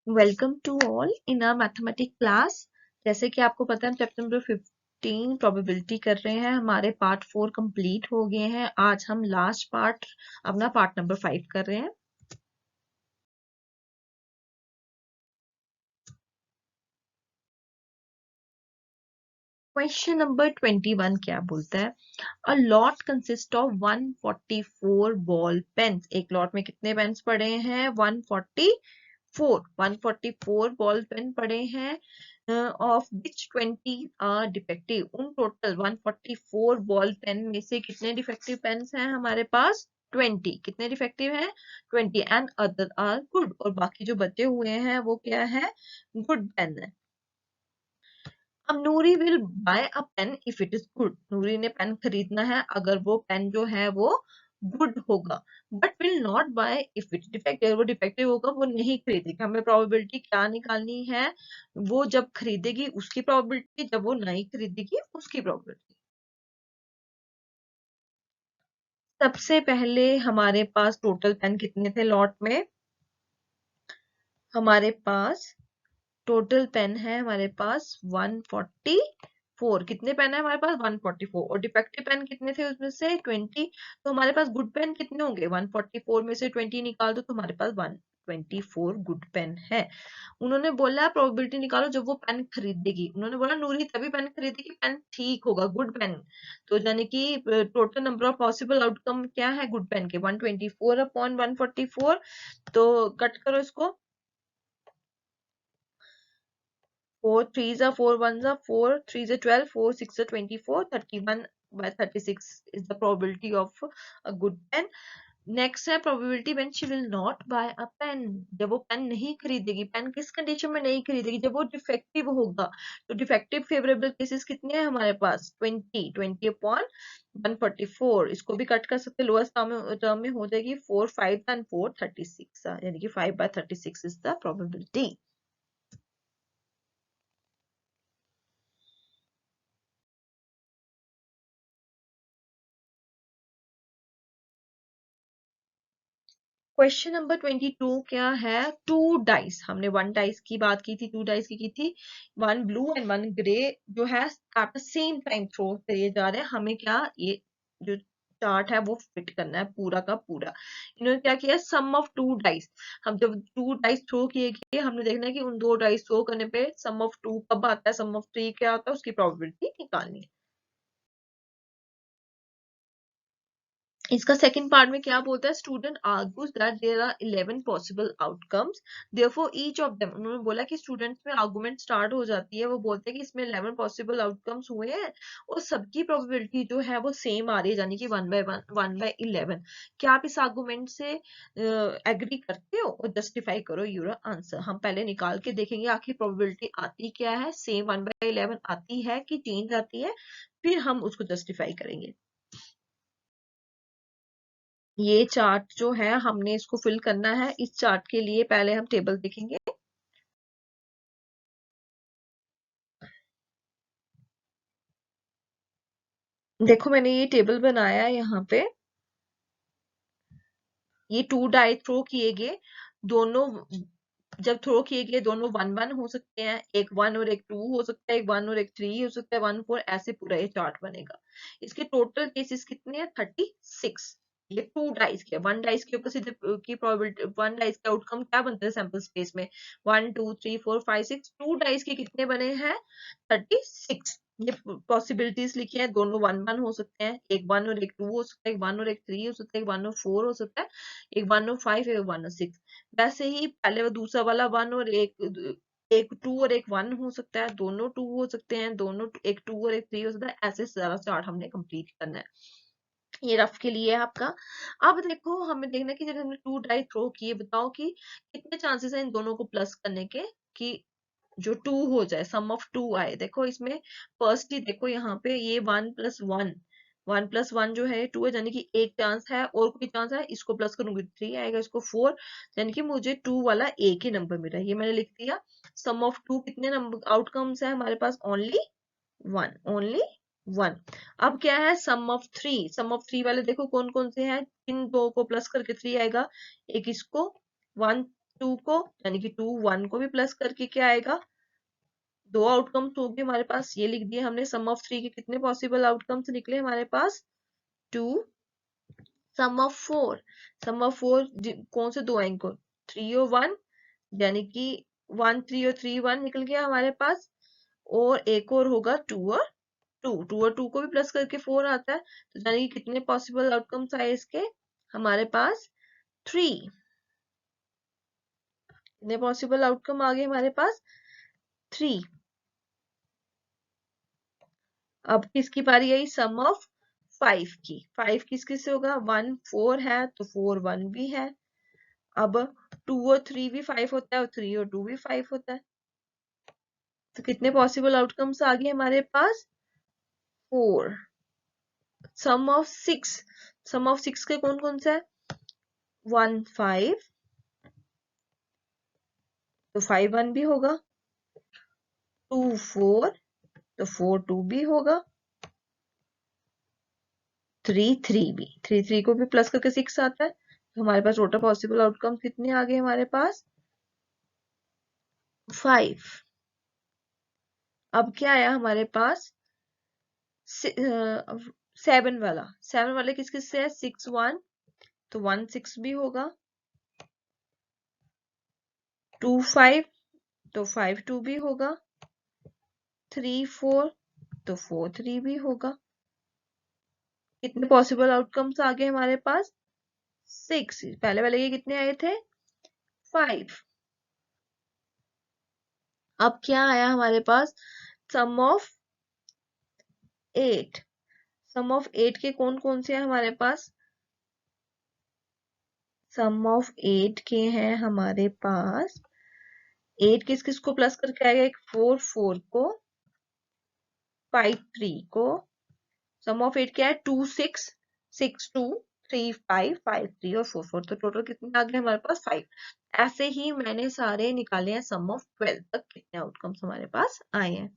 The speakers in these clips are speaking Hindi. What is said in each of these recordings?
Welcome to all in our mathematics class. जैसे कि आपको पता है हम चैप्टर नंबर 15 प्रोबेबिलिटी कर रहे हैं। हमारे पार्ट 4 कंप्लीट हो गए हैं। आज हम लास्ट पार्ट अपना पार्ट नंबर 5 कर रहे हैं। क्वेश्चन नंबर 21 क्या बोलता है? A lot consist of 144 ball pens. एक लॉट में कितने पेन्स पड़े हैं? 144 बॉल पेन पड़े हैं। Of which 20 are defective. उन टोटल 144 बॉल पेन में से कितने डिफेक्टिव पेन्स हैं हमारे पास? 20। कितने डिफेक्टिव हैं? 20 एंड अदर आर गुड। और बाकी जो बचे हुए हैं वो क्या है? गुड पेन है। अब Noori will buy a pen if it is good. Noori ने पेन खरीदना है अगर वो पेन जो है वो गुड होगा। But will not buy if it defective. वो डिफेक्टिव होगा वो नहीं खरीदेगी। हमें प्रोबेबिलिटी क्या निकालनी है? वो जब खरीदेगी उसकी प्रोबेबिलिटी, जब वो नहीं खरीदेगी उसकी प्रोबेबिलिटी। सबसे पहले हमारे पास टोटल पेन कितने थे लॉट में? हमारे पास टोटल पेन है हमारे पास 144। कितने पेन है हमारे पास? 144। और डिफेक्टिव पेन कितने थे उसमें से? 20। तो हमारे पास गुड पेन कितने होंगे? 144 में से 20 निकाल दो तो हमारे पास 124 गुड पेन है। उन्होंने बोला प्रोबेबिलिटी निकालो जब वो पेन खरीदेगी। उन्होंने बोला नूरी तभी पेन खरीदेगी पेन ठीक होगा, गुड पेन। तो यानी कि total number of possible outcome क्या है गुड पेन के? 124 अपॉन 144। तो कट करो इसको। 4 3s are 4 1s are 4 3s are 12 4 6 are 24 31 by 36 is the probability of a good pen. Next है probability when she will not buy a pen. जब वो पेन नहीं खरीदेगी। पेन किस कंडीशन में नहीं खरीदेगी? जब वो डिफेक्टिव होगा। तो डिफेक्टिव फेवरेबल केसेस कितने हैं हमारे पास? 20 अपॉन 144। इसको भी कट कर सकते। लोएस्ट टर्म में हो जाएगी 4 5 एंड 4 36, यानी कि 5 by 36 is the probability. Question number 22 क्या है? Two dice. हमने वन डाइस की बात की थी, टू डाइस की थी। One blue and one grey जो है at the same time throw किए जा रहे हैं। हमें क्या ये जो चार्ट है वो फिट करना है पूरा का पूरा। इन्होंने क्या किया? सम ऑफ टू डाइस। हम जब टू डाइस थ्रो किए गए हमने देखना है कि उन दो डाइस थ्रो करने पे सम ऑफ टू कब आता है, सम ऑफ थ्री क्या आता है, उसकी प्रोबेबिलिटी निकालनी है। इसका सेकंड पार्ट में क्या बोलता है? Student argues that there are 11 possible outcomes, therefore each of them. उन्होंने बोला कि स्टूडेंट्स में आर्गुमेंट स्टार्ट हो जाती है। वो बोलते हैं कि इसमें 11 पॉसिबल आउटकम्स हुए हैं और सबकी प्रोबेबिलिटी जो है वो सेम आ रही है, यानी कि 1/11। क्या आप इस आर्गुमेंट से एग्री करते हो? और जस्टिफाई करो योर आंसर। हम पहले निकाल के देखेंगे आखिर प्रोबेबिलिटी आती क्या है, सेम 1/11 आती है कि चेंज आती है, फिर हम उसको जस्टिफाई करेंगे। ये चार्ट जो है हमने इसको फिल करना है। इस चार्ट के लिए पहले हम टेबल देखेंगे। देखो मैंने ये टेबल बनाया है यहाँ पे। ये टू डाई थ्रो किए गए दोनों, जब थ्रो किए गए दोनों 1 1 हो सकते हैं, एक 1 और एक 2 हो सकता है, एक 1 और एक 3 हो सकता है, 1 4, ऐसे पूरा ये चार्ट बनेगा। इसके टोटल केसेस कितने हैं? 36। ये टू डाइस के, वन डाइस के ऊपर सीधे की प्रोबेबिलिटी, वन डाइस का आउटकम क्या बनता है सैंपल स्पेस में? 1 2 3 4 5 6। टू डाइस के कितने बने हैं? 36। ये पॉसिबिलिटीज लिखी है, दोनों 1 1 हो सकते हैं, एक 1 और एक 2 हो सकता है, एक 1 और एक 3 हो सकता है, एक 1 और 4 हो सकता है, एक 1 और 5, एक 1 और 6। वैसे ही पहले वो दूसरा वाला 1 और एक 2 और एक 1 हो सकता है, दोनों 2 हो सकते हैं, दोनों एक 2 और एक 3 हो सकता है। ऐसे सारा चार्ट हमने कंप्लीट करना है। ये रफ के लिए है आपका। अब देखो हमें देखना है कि जब हमने टू डाई थ्रो किए, बताओ कि कितने चांसेस है इन दोनों को प्लस करने के कि जो 2 हो जाए, सम ऑफ 2 आए। देखो इसमें फर्स्टली देखो यहाँ पे ये 1+1, 1+1 जो है 2 है, यानी कि एक चांस है और कोई चांस है, इसको प्लस करूंगी 3 आएगा, इसको 4, यानी कि मुझे 2 वाला एक ही नंबर मिला। ये मैंने लिख दिया। सम ऑफ 2 कितने नंबर आउटकम्स है हमारे पास? Only 1, only 1। अब क्या है? सम ऑफ 3। सम ऑफ 3 वाले देखो कौन कौन से हैं, इन दो को प्लस करके 3 आएगा, एक इसको 1 2 को, यानी कि 2 1 को भी प्लस करके क्या आएगा, दो आउटकम्स होंगे हमारे पास, ये लिख दिए हमने। सम ऑफ 3 के कितने पॉसिबल आउटकम्स निकले हमारे पास, 2। सम ऑफ 4, सम ऑफ 4 कौन से दो आए इनको, 3 और 1, यानी कि 1 3 और 3 1 निकल गया हमारे पास। और एक और होगा 2 और 2, 2 और 2 को भी प्लस करके 4 आता है, तो यानी कि कितने पॉसिबल आउटकम्स आए इसके हमारे पास, 3। कितने पॉसिबल आउटकम आ गए हमारे पास, 3। अब किसकी पारी आई, सम ऑफ 5 की। 5 किस किस से होगा, 1 4 है तो 4 1 भी है। अब 2 और 3 भी 5 होता है और 3 और 2 भी 5 होता है, तो कितने पॉसिबल आउटकम्स आ गए हमारे पास, 4। सम ऑफ 6, सम ऑफ 6 के कौन कौन सा है, 1 5, तो 5 1 भी होगा, 2 4, तो 4 2 भी होगा, 3 3 भी, 3 3 को भी प्लस करके 6 आता है, तो हमारे पास टोटल पॉसिबल आउटकम कितने आ गए हमारे पास, 5। अब क्या आया हमारे पास, 7 वाला, 7 वाले किस किस से है, 6 1, तो 1 6 भी होगा, 2 5, तो 5 2 भी होगा, 3 4, तो 4 3 भी होगा। कितने पॉसिबल आउटकम्स आ गए हमारे पास, 6। पहले वाले के कितने आए थे, 5। अब क्या आया हमारे पास, सम ऑफ 8। सम ऑफ 8 के कौन कौन से हैं हमारे पास, सम ऑफ 8 के हैं हमारे पास, 8 किस किस को प्लस करके आएगा, एक 4 4 को, 5 3 को। सम ऑफ 8 क्या है, 2 6 6 2 3 5 5 3 और 4 4, तो टोटल कितने आ गए हमारे पास, 5। ऐसे ही मैंने सारे निकाले हैं, सम ऑफ 12 तक कितने आउटकम्स हमारे पास आए हैं।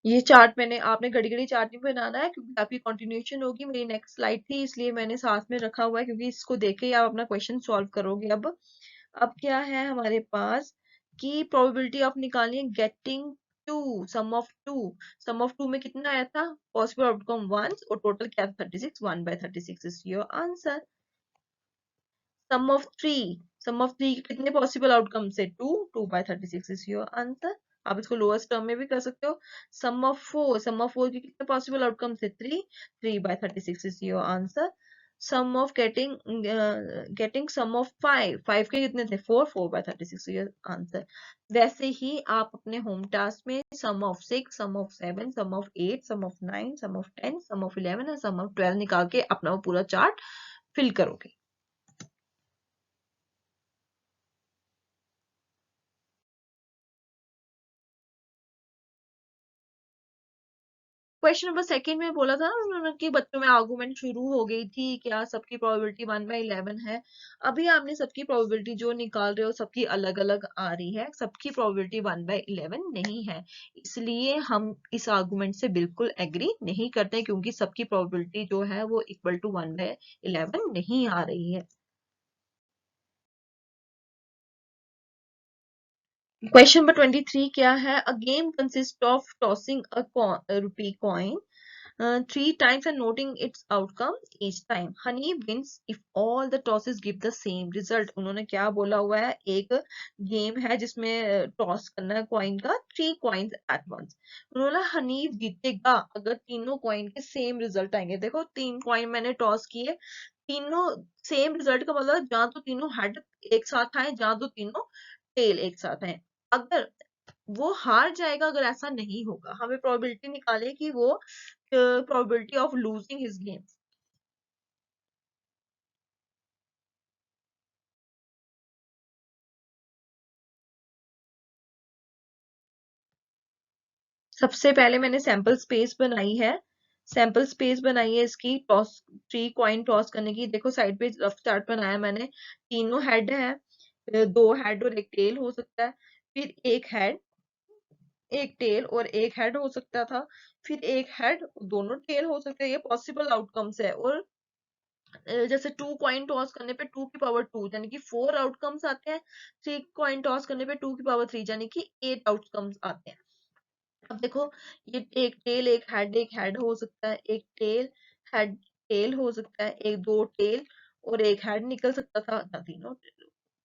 ये चार्ट मैंने, आपने घड़ी घड़ी चार्ट नहीं बनाना है क्योंकि आपकी कंटिन्यूएशन होगी, मेरी नेक्स्ट स्लाइड थी इसलिए मैंने साथ में रखा हुआ है, क्योंकि इसको देख के ही आप अपना क्वेश्चन सॉल्व करोगे। अब क्या है हमारे पास कि प्रोबेबिलिटी ऑफ निकालनी है getting two, sum of 2। Sum of 2 में कितना आया था, पॉसिबल आउटकम 1 और टोटल क्या, 36, 1 by 36 is your answer. Sum of 3, sum of 3 के कितने पॉसिबल आउटकम से, 2 2 by 36 इज योर आंसर। आप इसको लोअर्स्ट टर्म में भी कर सकते हो। सम ऑफ 4, सम ऑफ 4 के कितने पॉसिबल आउटकम से, 3 3 by 36 is your answer. Sum of getting sum of 5, 5 के कितने थे, 4 4 by 36 योर आंसर। वैसे ही आप अपने होम टास्क में sum of 6, sum of 7, sum of 8, sum of 9, sum of 10, sum of 11 और सम ऑफ 12 निकाल के अपना वो पूरा चार्ट फिल करोगे। क्वेश्चन नंबर सेकंड में बोला था ना उन्होंने कि बच्चों में आर्गुमेंट शुरू हो गई थी, क्या सबकी प्रोबेबिलिटी 1/11 है। अभी आपने सबकी प्रोबेबिलिटी जो निकाल रहे हो सबकी अलग अलग आ रही है, सबकी प्रोबेबिलिटी 1/11 नहीं है, इसलिए हम इस आर्गुमेंट से बिल्कुल एग्री नहीं करते, क्योंकि सबकी प्रोबेबिलिटी जो है वो इक्वल टू 1/11 नहीं आ रही है। क्वेश्चन नंबर 23 क्या है, a game consist of tossing a rupee coin 3 times and noting its outcome each time. Honey wins if all the tosses give the same result. उन्होंने क्या बोला हुआ है, एक गेम है जिसमें टॉस करना है कॉइन का, 3 coins at once. उन्होंने हनी जीतेगा अगर तीनों कॉइन के सेम रिजल्ट आएंगे। देखो 3 कॉइन मैंने टॉस किए, तीनों सेम रिजल्ट का मतलब जहां तो तीनों हेड एक साथ आए, जहां तो तीनों टेल एक साथ आए। अगर वो हार जाएगा, अगर ऐसा नहीं होगा, हमें प्रोबेबिलिटी निकाले कि वो probability of losing his game. सबसे पहले मैंने सैंपल स्पेस बनाई है, सैंपल स्पेस बनाई है इसकी टॉस, 3 कॉइन टॉस करने की। देखो साइड पे रफ चार्ट बनाया मैंने, तीनों हेड है, 2 हेड और एक टेल हो सकता है, फिर एक हेड एक टेल और एक हेड हो सकता था, फिर एक हेड दोनों टेल हो सकते हैं, ये पॉसिबल आउटकम्स है। और जैसे 2 कॉइन टॉस करने पे 2 की पावर 2 यानी कि 4 आउटकम्स आते हैं, 3 कॉइन टॉस करने पे 2 की पावर 3 यानी कि 8 आउटकम्स आते हैं। अब देखो, ये एक टेल एक हेड हो सकता है, एक टेल हेड टेल हो सकता है, एक दो टेल और एक हेड निकल सकता था, तीनों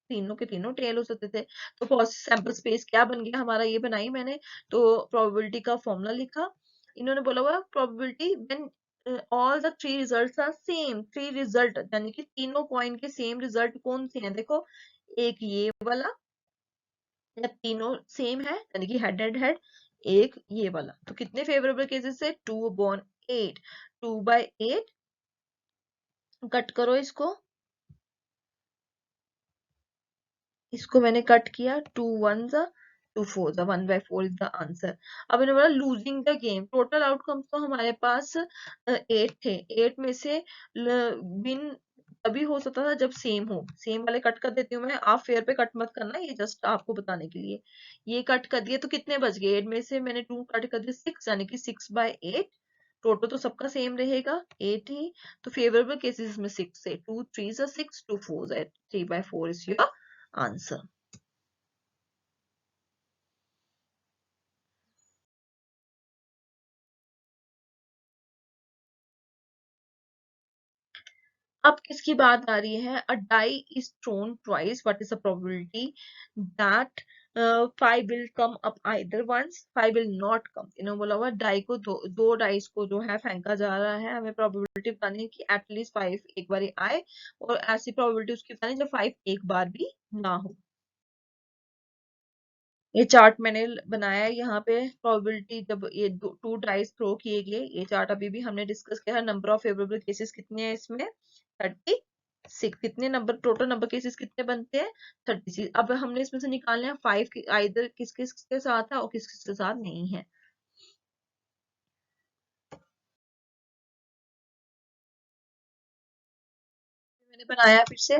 तीनों के तीनों टेल हो सकते थे। तो सैंपल स्पेस क्या बन गया हमारा, ये बनाई मैंने। तो प्रोबेबिलिटी का फॉर्मूला लिखा, इन्होंने बोला हुआ probability when all the three results are same, three result यानी कि तीनों कॉइन के सेम रिजल्ट कौन से हैं, देखो एक ये वाला, जब तीनों सेम है यानी कि हेड हेड हेड, एक ये वाला, तो कितने फेवरेबल केसेस है, 2/8, 2/8 कट करो इसको, इसको मैंने कट किया, 2 1 2 4 1/4 इज द आंसर। अब इन्होंने बोला losing the game, total outcome तो हमारे पास 8 थे, 8 में से विन तभी हो सकता था जब सेम हो, सेम वाले कट कर देती हूँ मैं, आप फेयर पे कट मत करना, ये जस्ट आपको बताने के लिए। ये कट कर दिए तो कितने बच गए, 8 में से मैंने 2 कट कर दिए, 6 यानी कि 6/8, टोटल तो सबका सेम रहेगा 8 ही, तो फेवरेबल केसेस में 6 है, 2 3 6, 2 4 3/4 इज योर आंसर। अब किसकी बात आ रही है, a die is thrown twice, what is the probability that 5 will come up either once, 5 will not come. इन्होंने बोला हुआ डाई को दो डाइस को जो है फेंका जा रहा है, हमें प्रोबेबिलिटी बतानी है कि एटलीस्ट 5 एक बार आए, और ऐसी प्रोबेबिलिटी उसकी बतानी जब 5 एक बार भी ना हो। ये चार्ट मैंने बनाया है यहाँ पे, प्रोबेबिलिटी जब ये 2 डाइस थ्रो किए गए, ये चार्ट अभी भी हमने डिस्कस किया है। नंबर ऑफ फेवरेबल केसेस कितने हैं इसमें, 36, कितने नंबर टोटल नंबर केसेस कितने बनते हैं, 36। अब हमने इसमें से निकालने हैं 5 आइदर किस किस के साथ है और किस किस के साथ नहीं है। मैंने बनाया फिर से,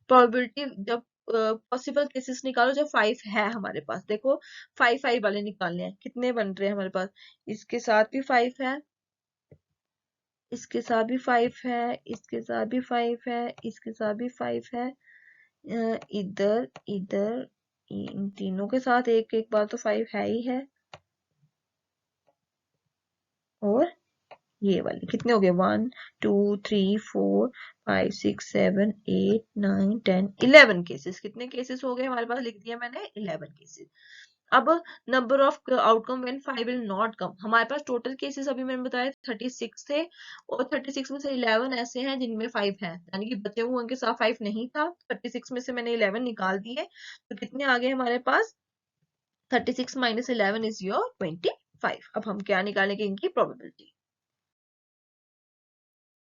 प्रोबेबिलिटी जब पॉसिबल केसेस निकालो जब 5 है हमारे पास, देखो 5 5 वाले निकालने हैं, कितने बन रहे हैं हमारे पास, इसके साथ भी 5 है, इसके साथ भी 5 है, इसके साथ भी 5 है, इसके साथ भी 5 है, इधर इधर इन तीनों के साथ एक एक बार तो 5 है ही है, और ये वाले कितने हो गए, 1 2 3 4 5 6 7 8 9 10 11 केसेस, कितने केसेस हो गए हमारे पास, लिख दिया मैंने 11 केसेस। अब number of outcome when 5 will not कम, हमारे पास टोटल केसेस अभी मैंने बताया 36 थे, और 36 में से 11 ऐसे हैं जिनमें 5 है, यानी कि बचे हुए उनके साथ 5 नहीं था, 36 में से मैंने 11 निकाल दिए, तो कितने आ गए हमारे पास, 36 - 11 इज योर 25। अब हम क्या निकालेंगे, इनकी प्रोबेबिलिटी,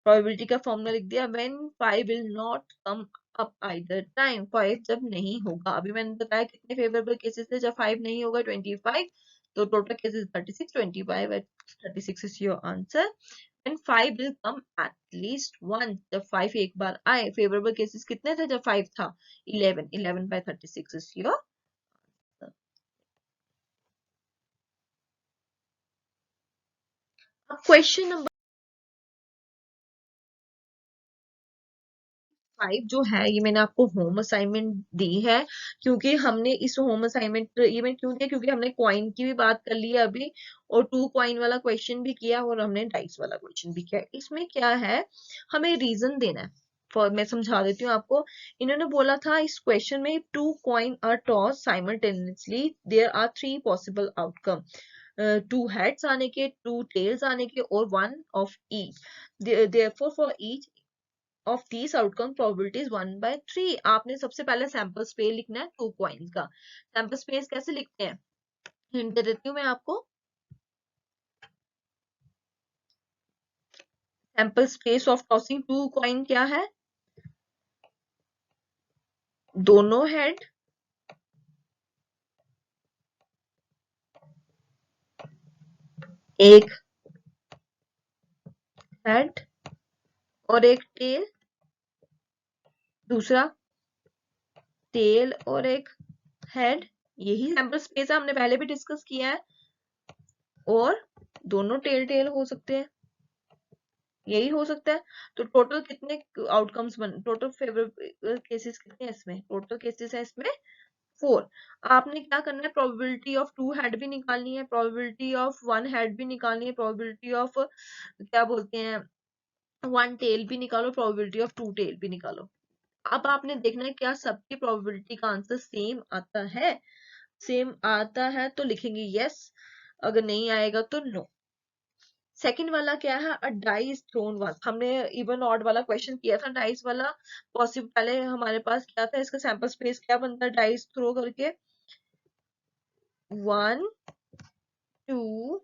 प्रोबेबिलिटी का फॉर्मूला लिख दिया, when 5 will not come up either time, 5 जब नहीं होगा, अभी मैंने बताया कितने फेवरेबल केसेस थे जब 5 नहीं होगा, 25, तो total cases 36, 25 36 is your answer. When 5 will come at least one, जब 5 एक बार आए, फेवरेबल केसेस कितने थे जब 5 था, 11, 11/36 इज योर। अब क्वेश्चन नंबर 5 जो है, ये मैंने आपको होम असाइनमेंट दी है, क्योंकि हमने इस होम असाइनमेंट ये मैंने क्यों दिया, क्योंकि हमने कॉइन की भी बात कर ली है अभी, और 2 कॉइन वाला क्वेश्चन भी किया, और हमने डाइस वाला क्वेश्चन भी किया। इसमें क्या है, हमें रीजन देना है, फॉर मैं समझा देती हूँ आपको। इन्होंने बोला था इस क्वेश्चन में 2 coin are toss simultaneously, there are 3 possible outcome, 2 heads आने के, 2 टेल्स आने के, और 1 of each, therefore for each of these outcome probability is 1/3। आपने सबसे पहले सैंपल स्पेस लिखना है 2 कॉइन्स का। सैंपल स्पेस कैसे लिखते हैं, हिंट दे देती हूँ मैं आपको, sample space of tossing 2 coin क्या है, दोनों हेड, एक हेड और एक टेल, दूसरा टेल और एक हेड, यही सैंपल स्पेस है, हमने पहले भी डिस्कस किया है। और दोनों टेल टेल हो सकते हैं, यही हो सकता है। तो टोटल कितने आउटकम्स बन, टोटल फेवरेबल केसेस कितने हैं इसमें, टोटल केसेस है इसमें 4। आपने क्या करना है, प्रोबेबिलिटी ऑफ 2 हेड भी निकालनी है, प्रोबेबिलिटी ऑफ 1 हेड भी निकालनी है, प्रोबेबिलिटी ऑफ क्या बोलते हैं 1 टेल भी निकालो, प्रोबेबिलिटी ऑफ 2 टेल भी निकालो। अब आपने देखना है क्या सबकी प्रोबेबिलिटी का आंसर सेम आता है। सेम आता है तो लिखेंगे यस, अगर नहीं आएगा तो नो। सेकंड वाला क्या है, अ डाइस थ्रोन वन, हमने इवन ऑड वाला क्वेश्चन किया था डाइस वाला। पॉसिबल पहले हमारे पास क्या था, इसका सैंपल स्पेस क्या बनता है डाइस थ्रो करके, 1 2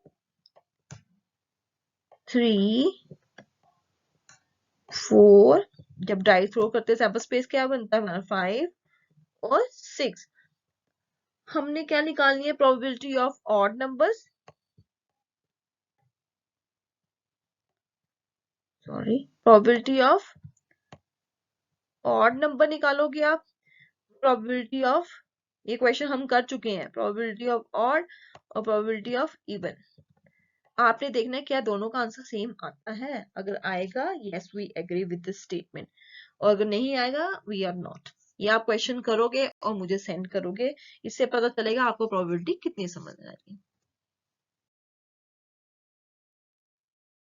3 4। जब डाइस थ्रो करते हैं सैंपल स्पेस क्या बनता है 5 और 6। हमने क्या निकालनी है, probability of odd numbers, sorry probability of odd number निकालोगे आप, प्रोबेबिलिटी ऑफ, ये क्वेश्चन हम कर चुके हैं, प्रोबेबिलिटी ऑफ ऑड और प्रोबेबिलिटी ऑफ इवन। आपने देखना है क्या दोनों का आंसर सेम आता है, अगर आएगा yes we agree with this statement, और अगर नहीं आएगा वी आर नॉट। ये आप क्वेश्चन करोगे और मुझे सेंड करोगे, इससे पता चलेगा आपको प्रोबेबिलिटी कितनी समझ आ रही है।